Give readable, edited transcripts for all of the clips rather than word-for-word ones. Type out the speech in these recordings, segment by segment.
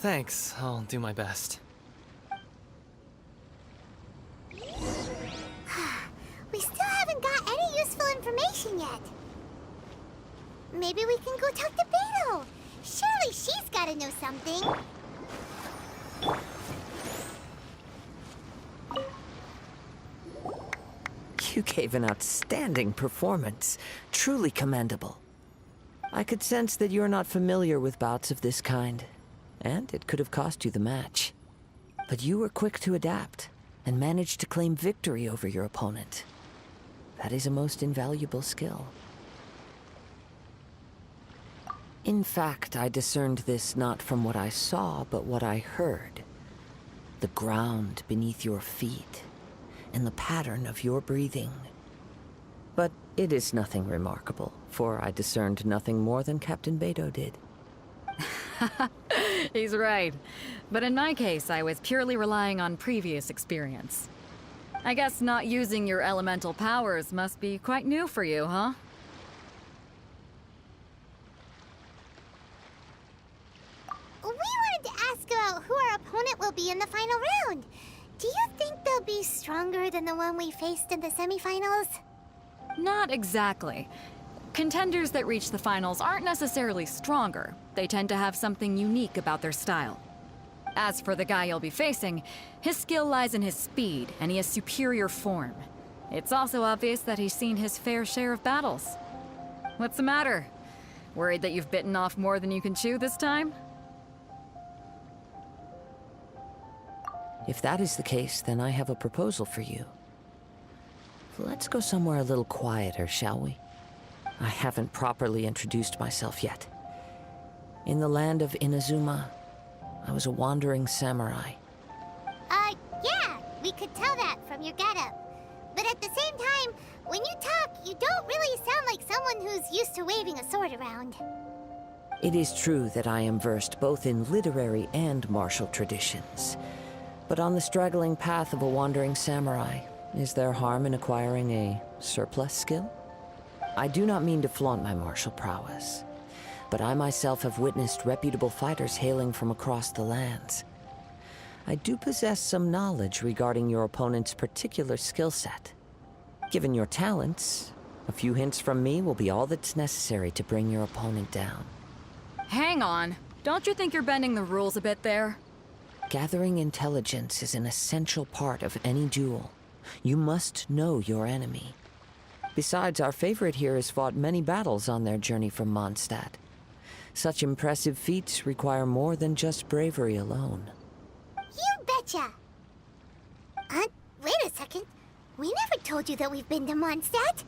Thanks, I'll do my best. We still haven't got any useful information yet. Maybe we can go talk to Beto. Surely she's gotta know something. You gave an outstanding performance. Truly commendable. I could sense that you're not familiar with bouts of this kind, and it could have cost you the match. But you were quick to adapt, and managed to claim victory over your opponent. That is a most invaluable skill. In fact, I discerned this not from what I saw, but what I heard. The ground beneath your feet, and the pattern of your breathing. But it is nothing remarkable, for I discerned nothing more than Captain Beto did. He's right. But in my case, I was purely relying on previous experience. I guess not using your elemental powers must be quite new for you, huh? We wanted to ask about who our opponent will be in the final round. Do you think they'll be stronger than the one we faced in the semifinals? Not exactly. Contenders that reach the finals aren't necessarily stronger. They tend to have something unique about their style. As for the guy you'll be facing, his skill lies in his speed, and he has superior form. It's also obvious that he's seen his fair share of battles. What's the matter? Worried that you've bitten off more than you can chew this time? If that is the case, then I have a proposal for you. Let's go somewhere a little quieter, shall we? I haven't properly introduced myself yet. In the land of Inazuma, I was a wandering samurai. Yeah, we could tell that from your getup. But at the same time, when you talk, you don't really sound like someone who's used to waving a sword around. It is true that I am versed both in literary and martial traditions. But on the straggling path of a wandering samurai, is there harm in acquiring a surplus skill? I do not mean to flaunt my martial prowess, but I myself have witnessed reputable fighters hailing from across the lands. I do possess some knowledge regarding your opponent's particular skill set. Given your talents, a few hints from me will be all that's necessary to bring your opponent down. Hang on. Don't you think you're bending the rules a bit there? Gathering intelligence is an essential part of any duel. You must know your enemy. Besides, our favorite here has fought many battles on their journey from Mondstadt. Such impressive feats require more than just bravery alone. You betcha! Wait a second. We never told you that we've been to Mondstadt.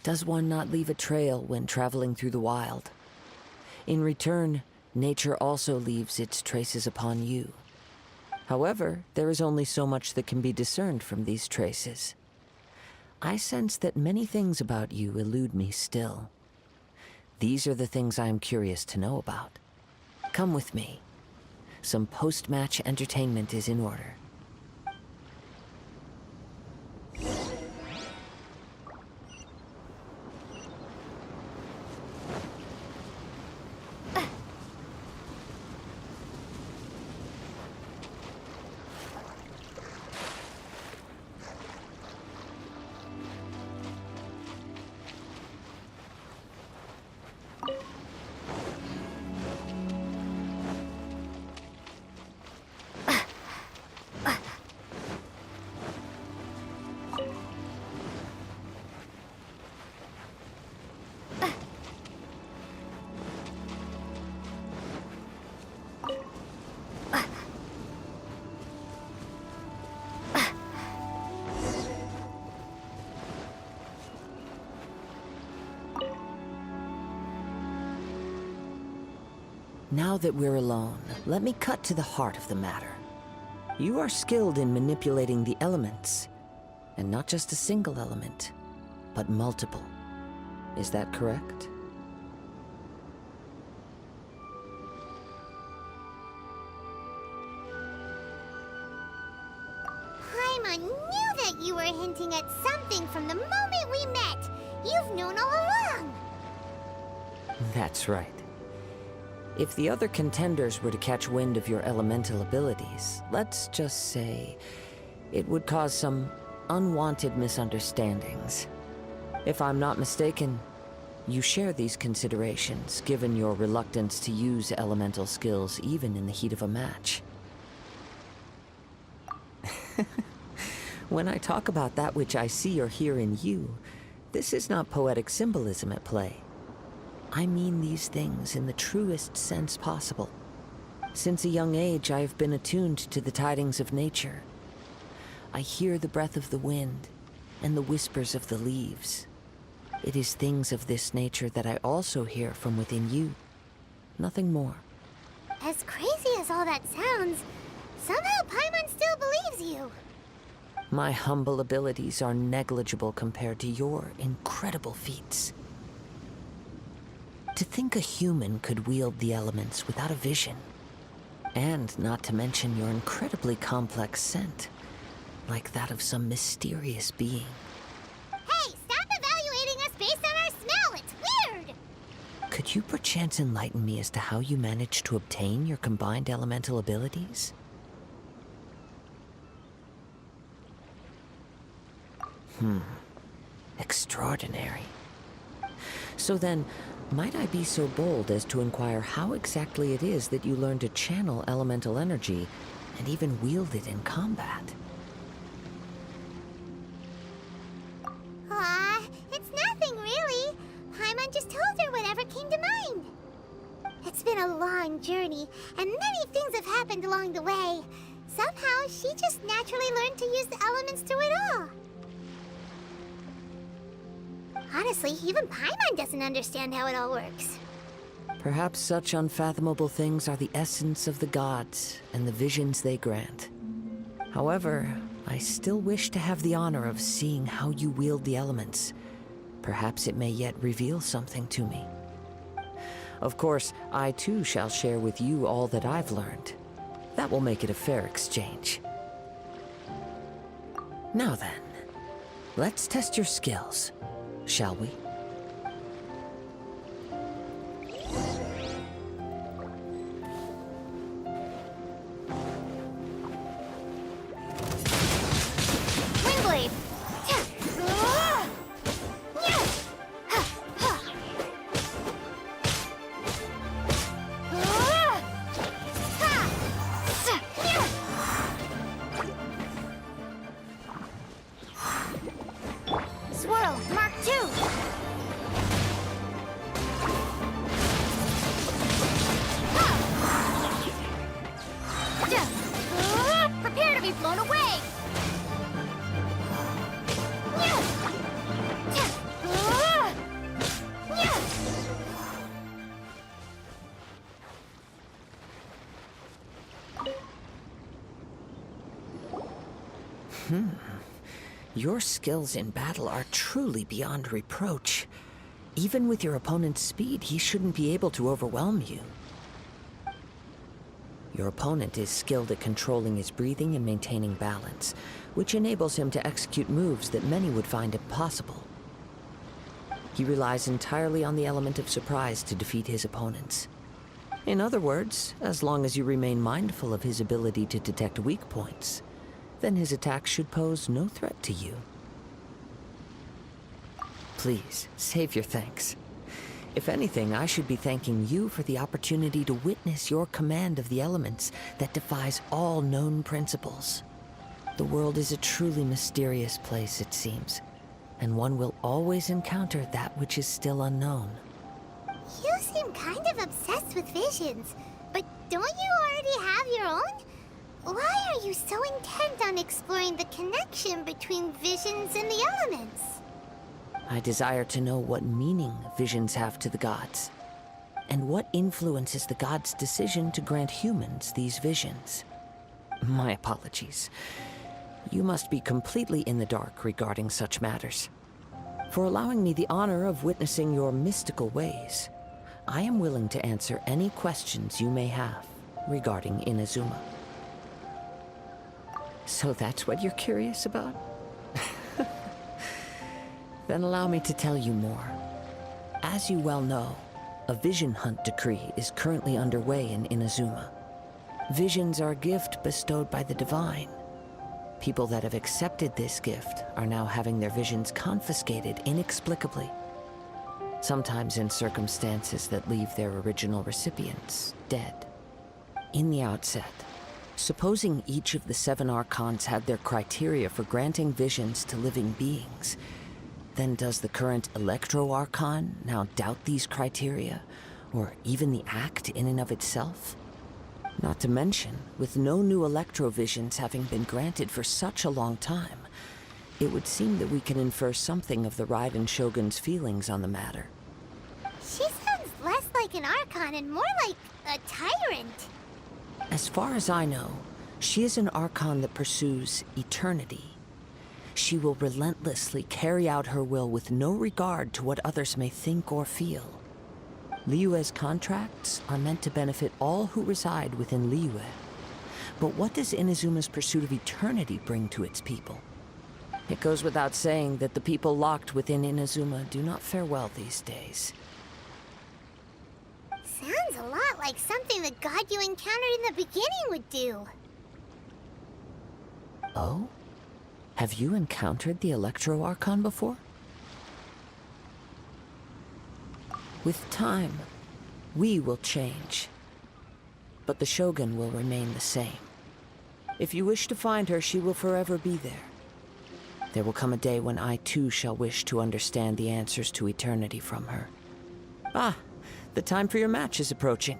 Does one not leave a trail when traveling through the wild? In return, nature also leaves its traces upon you. However, there is only so much that can be discerned from these traces. I sense that many things about you elude me still. These are the things I am curious to know about. Come with me. Some post-match entertainment is in order. Now that we're alone, let me cut to the heart of the matter. You are skilled in manipulating the elements, and not just a single element, but multiple. Is that correct? Paimon knew that you were hinting at something from the moment we met. You've known all along. That's right. If the other contenders were to catch wind of your elemental abilities, let's just say it would cause some unwanted misunderstandings. If I'm not mistaken, you share these considerations, given your reluctance to use elemental skills even in the heat of a match. When I talk about that which I see or hear in you, this is not poetic symbolism at play. I mean these things in the truest sense possible. Since a young age, I have been attuned to the tidings of nature. I hear the breath of the wind and the whispers of the leaves. It is things of this nature that I also hear from within you. Nothing more. As crazy as all that sounds, somehow Paimon still believes you. My humble abilities are negligible compared to your incredible feats. To think a human could wield the elements without a vision. And not to mention your incredibly complex scent, like that of some mysterious being. Hey, stop evaluating us based on our smell! It's weird! Could you perchance enlighten me as to how you managed to obtain your combined elemental abilities? Extraordinary. So then, might I be so bold as to inquire how exactly it is that you learn to channel elemental energy and even wield it in combat? Aw, it's nothing really. Paimon just told her whatever came to mind. It's been a long journey, and many things have happened along the way. Somehow, she just naturally learned to use the elements through it all. Honestly, even Paimon doesn't understand how it all works. Perhaps such unfathomable things are the essence of the gods and the visions they grant. However, I still wish to have the honor of seeing how you wield the elements. Perhaps it may yet reveal something to me. Of course, I too shall share with you all that I've learned. That will make it a fair exchange. Now then, let's test your skills, shall we? Wingblade! Swirl, Mark II! Prepare to be blown away! Your skills in battle are truly beyond reproach. Even with your opponent's speed, he shouldn't be able to overwhelm you. Your opponent is skilled at controlling his breathing and maintaining balance, which enables him to execute moves that many would find impossible. He relies entirely on the element of surprise to defeat his opponents. In other words, as long as you remain mindful of his ability to detect weak points, then his attacks should pose no threat to you. Please, save your thanks. If anything, I should be thanking you for the opportunity to witness your command of the elements that defies all known principles. The world is a truly mysterious place, it seems, and one will always encounter that which is still unknown. You seem kind of obsessed with visions, but don't you already have your own? Why are you so intent on exploring the connection between visions and the elements? I desire to know what meaning visions have to the gods, and what influences the gods' decision to grant humans these visions. My apologies. You must be completely in the dark regarding such matters. For allowing me the honor of witnessing your mystical ways, I am willing to answer any questions you may have regarding Inazuma. So that's what you're curious about? Then allow me to tell you more. As you well know, A vision hunt decree is currently underway in Inazuma. Visions are a gift bestowed by the divine. People that have accepted this gift are now having their visions confiscated inexplicably. Sometimes in circumstances that leave their original recipients dead. In the outset, supposing each of the 7 Archons had their criteria for granting visions to living beings, then does the current Electro Archon now doubt these criteria, or even the act in and of itself? Not to mention, with no new Electro visions having been granted for such a long time, it would seem that we can infer something of the Raiden Shogun's feelings on the matter. She sounds less like an Archon and more like a tyrant. As far as I know, she is an Archon that pursues eternity. She will relentlessly carry out her will with no regard to what others may think or feel. Liyue's contracts are meant to benefit all who reside within Liyue. But what does Inazuma's pursuit of eternity bring to its people? It goes without saying that the people locked within Inazuma do not fare well these days. Sounds a lot like something the god you encountered in the beginning would do. Oh? Have you encountered the Electro Archon before? With time, we will change. But the Shogun will remain the same. If you wish to find her, she will forever be there. There will come a day when I too shall wish to understand the answers to eternity from her. Ah, the time for your match is approaching.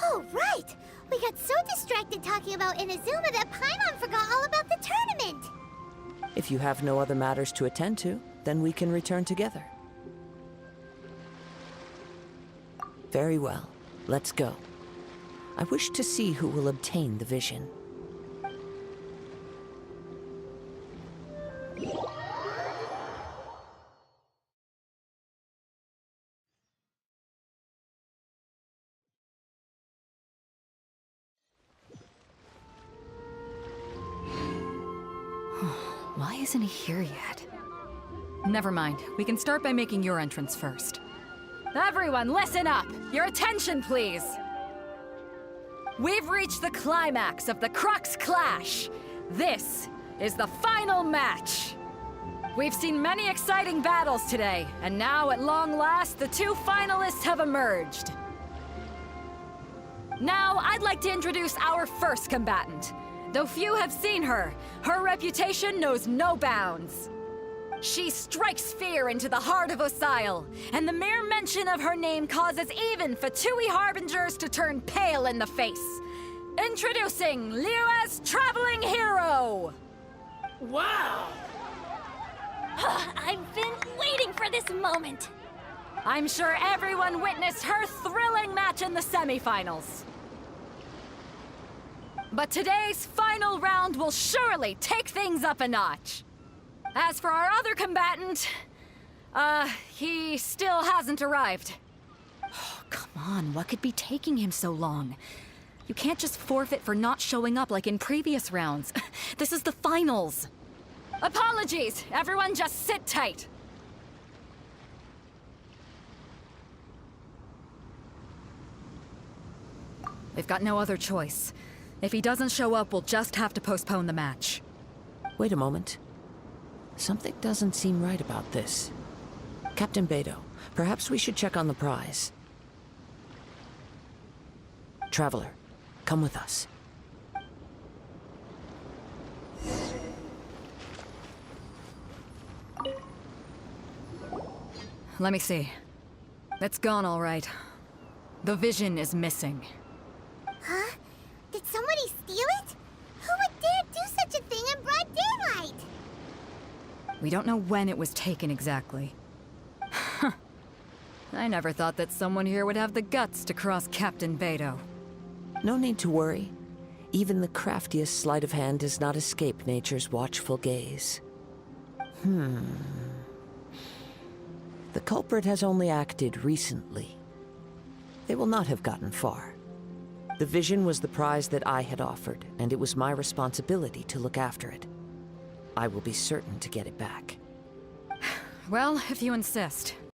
Oh, right! We got so distracted talking about Inazuma that Paimon forgot all about the tournament! If you have no other matters to attend to, then we can return together. Very well. Let's go. I wish to see who will obtain the vision. Why isn't he here yet? Never mind. We can start by making your entrance first. Everyone, listen up! Your attention, please! We've reached the climax of the Crux Clash! This is the final match! We've seen many exciting battles today, and now, at long last, the 2 finalists have emerged. Now, I'd like to introduce our first combatant. Though few have seen her, her reputation knows no bounds. She strikes fear into the heart of Osile, and the mere mention of her name causes even Fatui Harbingers to turn pale in the face. Introducing Liyue's traveling hero! Wow! I've been waiting for this moment! I'm sure everyone witnessed her thrilling match in the semifinals. But today's final round will surely take things up a notch. As for our other combatant, he still hasn't arrived. Oh, come on, what could be taking him so long? You can't just forfeit for not showing up like in previous rounds. This is the finals. Apologies, everyone just sit tight. We've got no other choice. If he doesn't show up, we'll just have to postpone the match. Wait a moment. Something doesn't seem right about this. Captain Beidou, perhaps we should check on the prize. Traveler, come with us. Let me see. It's gone all right. The vision is missing. Huh? Did somebody steal it? Who would dare do such a thing in broad daylight? We don't know when it was taken exactly. I never thought that someone here would have the guts to cross Captain Beidou. No need to worry. Even the craftiest sleight of hand does not escape nature's watchful gaze. The culprit has only acted recently. They will not have gotten far. The vision was the prize that I had offered, and it was my responsibility to look after it. I will be certain to get it back. Well, if you insist.